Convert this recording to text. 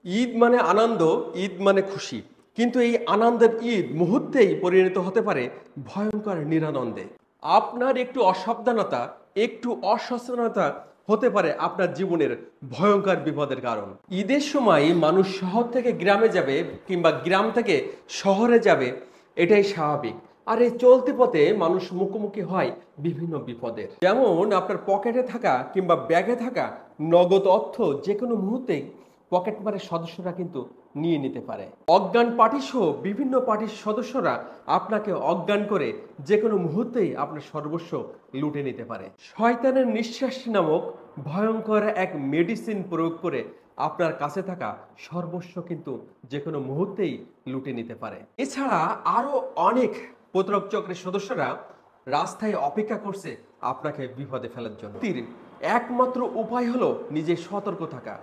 ঈদ মানে আনন্দ, ঈদ মানে খুশি। কিন্তু এই আনন্দের ঈদ মুহূর্তেই পরিণত হতে পারে ভয়ঙ্কর নিরানন্দে। আপনার একটু অসাবধানতা, একটু অসচেতনতা হতে পারে আপনার জীবনের ভয়ঙ্কর বিপদের কারণ। ঈদের সময় মানুষ শহর থেকে গ্রামে যাবে কিংবা গ্রাম থেকে শহরে যাবে, এটাই স্বাভাবিক। আর এই চলতি পথে মানুষ মুখোমুখি হয় বিভিন্ন বিপদের। যেমন আপনার পকেটে থাকা কিংবা ব্যাগে থাকা নগদ অর্থ যে কোনো মুহূর্তেই পকেটমারের সদস্যরা কিন্তু নিয়ে নিতে পারে। অজ্ঞান পার্টি সহ বিভিন্ন পার্টির সদস্যরা আপনাকে অজ্ঞান করে যে কোনো মুহূর্তেই আপনার সর্বস্ব লুটে নিতে পারে। শয়তানের নিঃশ্বাস নামক ভয়ঙ্কর এক মেডিসিন প্রয়োগ করে আপনার কাছে থাকা সর্বস্ব কিন্তু যে কোনো মুহূর্তেই লুটে নিতে পারে। এছাড়া আরো অনেক প্রতারক চক্রের সদস্যরা রাস্তায় অপেক্ষা করছে আপনাকে বিপদে ফেলার জন্য। একমাত্র উপায় হলো নিজে সতর্ক থাকা।